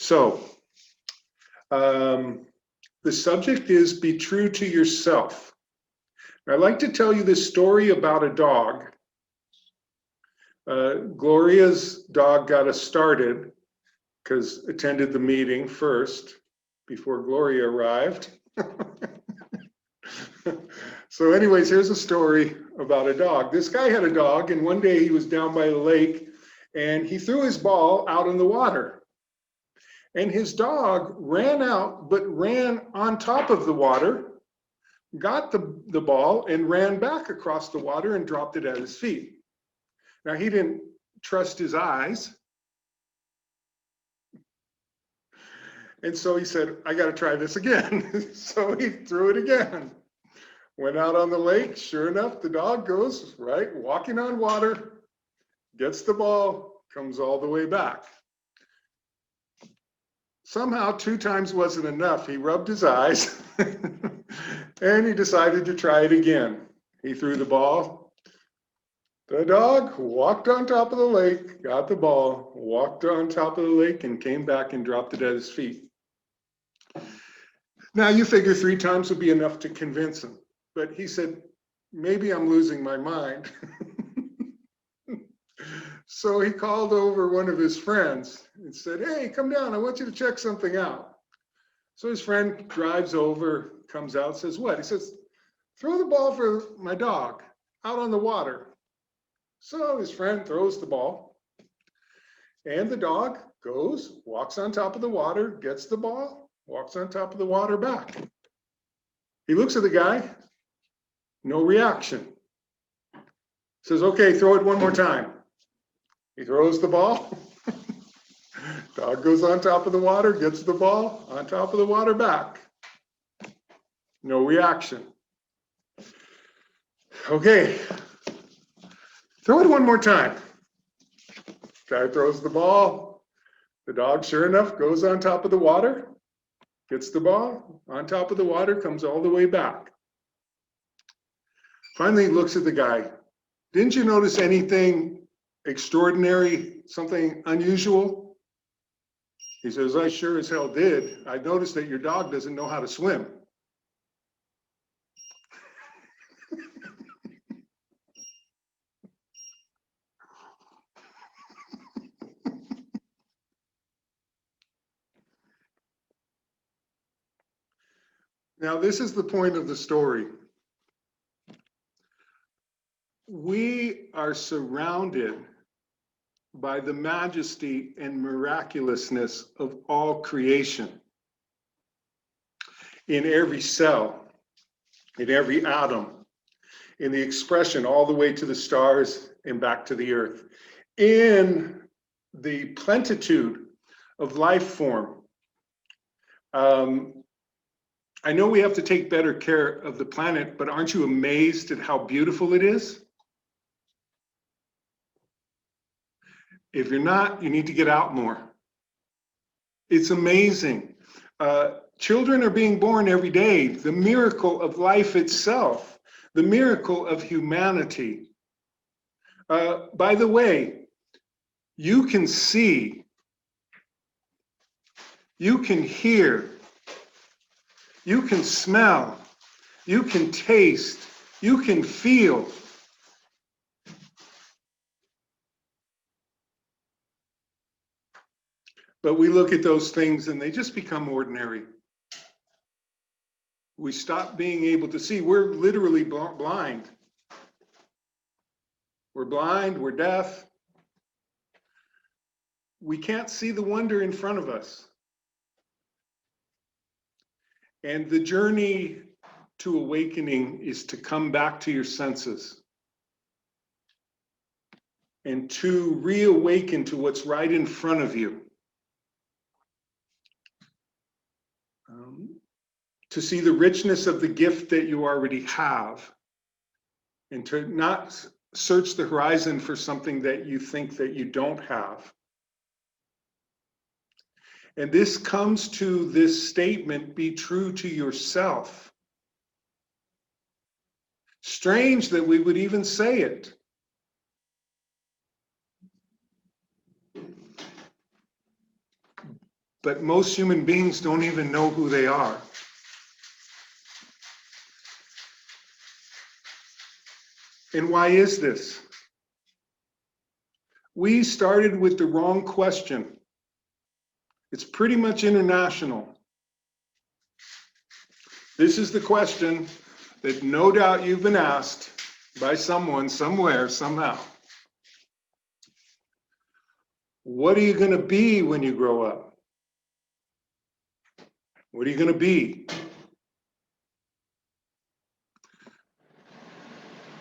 So, the subject is be true to yourself. I'd like to tell you this story about a dog. Gloria's dog got us started because attended the meeting first before Gloria arrived. So anyways, here's a story about a dog. This guy had a dog, and one day he was down by the lake and he threw his ball out in the water. And his dog ran out, but ran on top of the water, got the ball and ran back across the water and dropped it at his feet. Now, he didn't trust his eyes. And so he said, I got to try this again. So he threw it again. Went out on the lake. Sure enough, the dog goes, right, walking on water, gets the ball, comes all the way back. Somehow 2 times wasn't enough. He rubbed his eyes and he decided to try it again. He threw the ball. The dog walked on top of the lake, got the ball, walked on top of the lake, and came back and dropped it at his feet. Now you figure 3 times would be enough to convince him. But he said, maybe I'm losing my mind. So he called over one of his friends and said, hey, come down, I want you to check something out. So his friend drives over, comes out, says, what? He says, throw the ball for my dog out on the water. So his friend throws the ball, and the dog goes, walks on top of the water, gets the ball, walks on top of the water back. He looks at the guy, no reaction. Says, okay, throw it one more time. He throws the ball. Dog goes on top of the water, gets the ball, on top of the water back. No reaction. Okay, throw it one more time. Guy throws the ball. The dog, sure enough, goes on top of the water, gets the ball, on top of the water, comes all the way back. Finally, he looks at the guy. Didn't you notice anything extraordinary, something unusual? He says, I sure as hell did. I noticed that your dog doesn't know how to swim. Now, this is the point of the story. We are surrounded by the majesty and miraculousness of all creation. In every cell, in every atom, in the expression all the way to the stars and back to the earth, in the plenitude of life form. I know we have to take better care of the planet, but aren't you amazed at how beautiful it is? If you're not, you need to get out more. It's amazing. Children are being born every day. The miracle of life itself, the miracle of humanity. By the way, you can see, you can hear, you can smell, you can taste, you can feel. But we look at those things and they just become ordinary. We stop being able to see. We're literally blind. We're blind, we're deaf. We can't see the wonder in front of us. And the journey to awakening is to come back to your senses and to reawaken to what's right in front of you. To see the richness of the gift that you already have, and to not search the horizon for something that you think that you don't have. And this comes to this statement, be true to yourself. Strange that we would even say it. but most human beings don't even know who they are. And why is this? We started with the wrong question. It's pretty much international. This is the question that no doubt you've been asked by someone, somewhere, somehow. What are you going to be when you grow up? What are you going to be?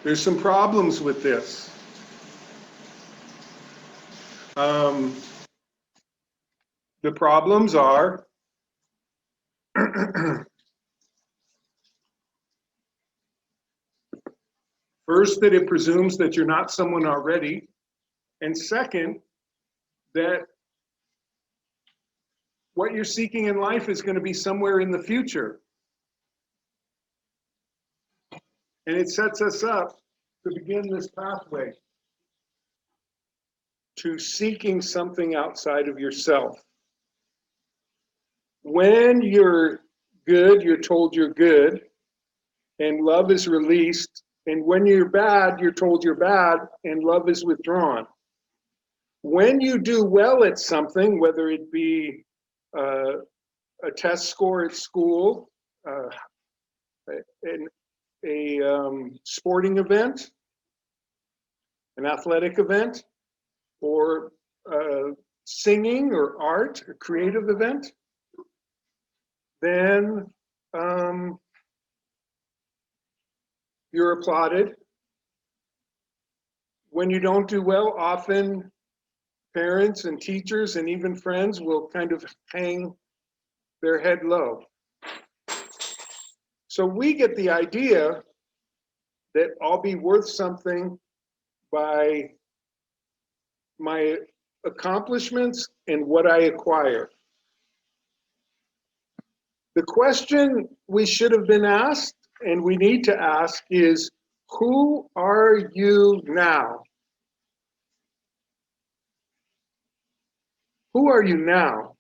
There's some problems with this. The problems are first, that it presumes that you're not someone already, and second, that what you're seeking in life is going to be somewhere in the future. And it sets us up to begin this pathway to seeking something outside of yourself. When you're good, you're told you're good, and love is released. And when you're bad, you're told you're bad, and love is withdrawn. When you do well at something, whether it be a test score at school, a sporting event, an athletic event, or singing or art, a creative event, then you're applauded. When you don't do well, often parents and teachers and even friends will kind of hang their head low. So we get the idea that I'll be worth something by my accomplishments and what I acquire. The question we should have been asked, and we need to ask, is who are you now? Who are you now?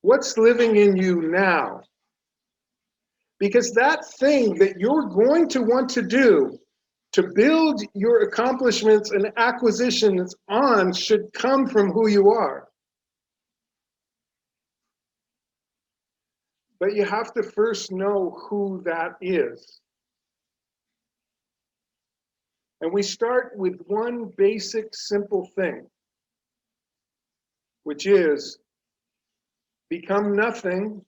What's living in you now? Because that thing that you're going to want to do to build your accomplishments and acquisitions on should come from who you are. But you have to first know who that is. And we start with one basic, simple thing, which is become nothing,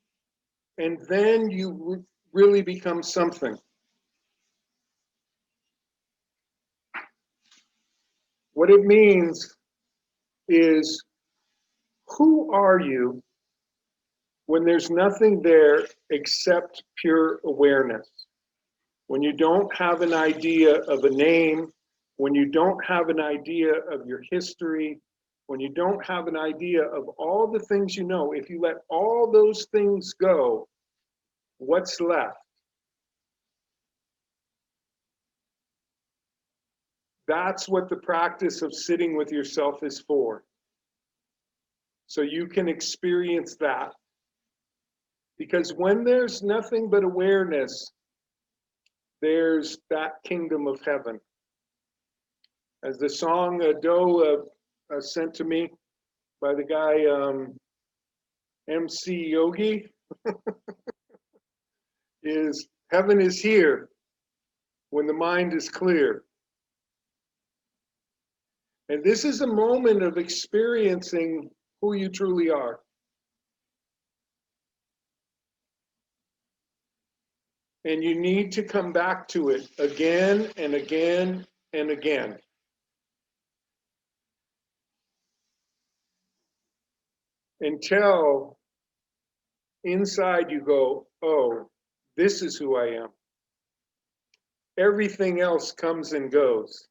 and then you really become something. What it means is, who are you when there's nothing there except pure awareness? When you don't have an idea of a name, when you don't have an idea of your history, when you don't have an idea of all the things you know, if you let all those things go, what's left? That's what the practice of sitting with yourself is for. So you can experience that. Because when there's nothing but awareness, there's that kingdom of heaven. As the song Doe sent to me by the guy MC Yogi is, heaven is here when the mind is clear. And this is a moment of experiencing who you truly are. And you need to come back to it again and again and again. Until inside you go, oh, this is who I am. Everything else comes and goes.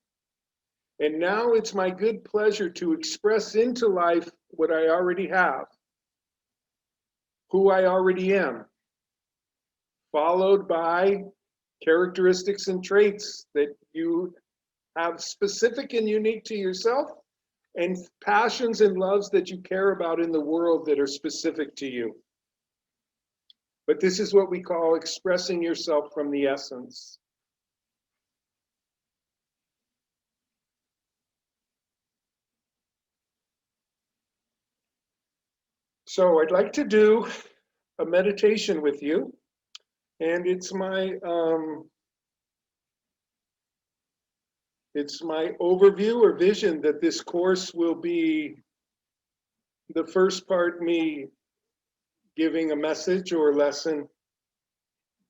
And now it's my good pleasure to express into life what I already have, who I already am, followed by characteristics and traits that you have specific and unique to yourself, and passions and loves that you care about in the world that are specific to you. But this is what we call expressing yourself from the essence. So I'd like to do a meditation with you, and it's my overview or vision that this course will be the first part me giving a message or a lesson,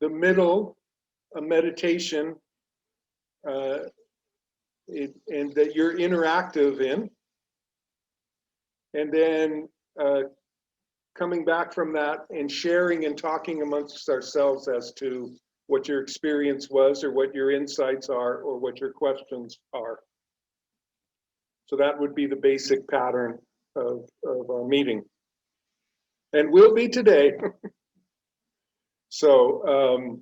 the middle a meditation, and that you're interactive in, and then coming back from that and sharing and talking amongst ourselves as to what your experience was or what your insights are or what your questions are. So that would be the basic pattern of our meeting. And will be today. So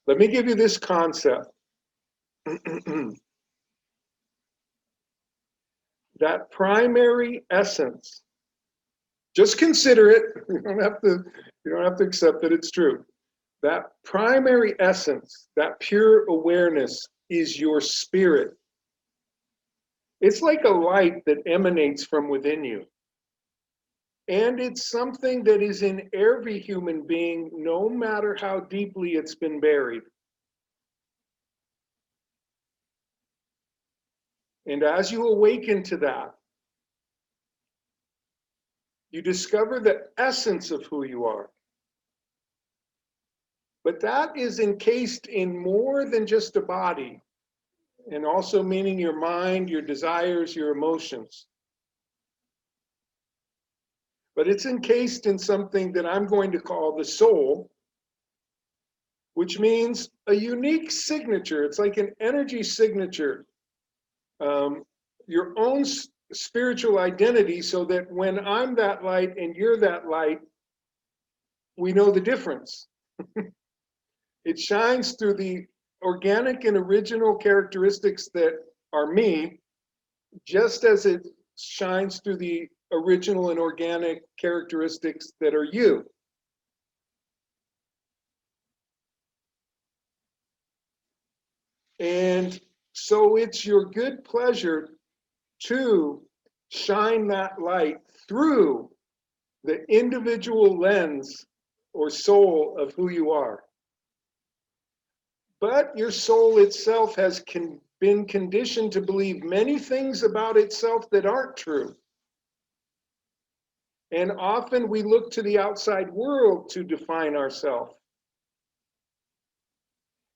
let me give you this concept. That primary essence, just consider it. You don't have to accept that it's true. That primary essence, that pure awareness, is your spirit. It's like a light that emanates from within you. And it's something that is in every human being, no matter how deeply it's been buried. And as you awaken to that, you discover the essence of who you are. But that is encased in more than just a body, and also meaning your mind, your desires, your emotions. But it's encased in something that I'm going to call the soul, which means a unique signature. It's like an energy signature, your own spiritual identity, so that when I'm that light and you're that light, we know the difference. It shines through the organic and original characteristics that are me, just as it shines through the original and organic characteristics that are you. And so it's your good pleasure to shine that light through the individual lens or soul of who you are. But your soul itself has been conditioned to believe many things about itself that aren't true. And often we look to the outside world to define ourselves.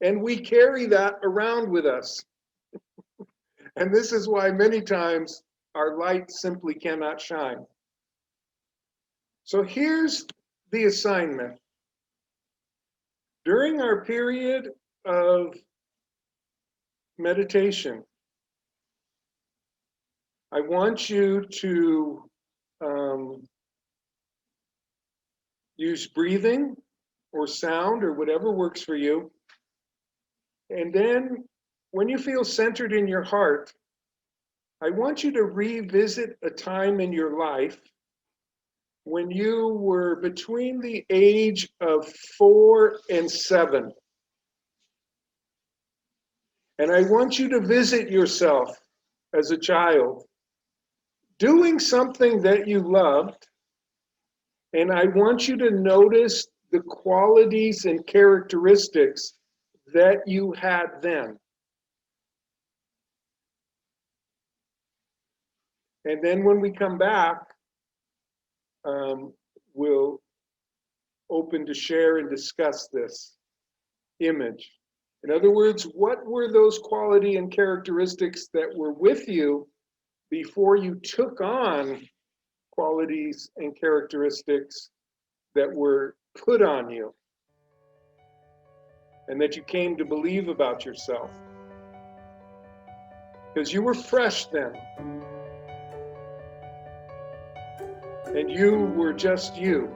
And we carry that around with us. And this is why many times our light simply cannot shine. So here's the assignment. During our period of meditation, I want you to use breathing or sound or whatever works for you. And then when you feel centered in your heart, I want you to revisit a time in your life when you were between the age of 4 and 7. And I want you to visit yourself as a child doing something that you loved. And I want you to notice the qualities and characteristics that you had then. And then when we come back, we'll open to share and discuss this image. In other words, what were those quality and characteristics that were with you before you took on qualities and characteristics that were put on you and that you came to believe about yourself? Because you were fresh then. And you were just you.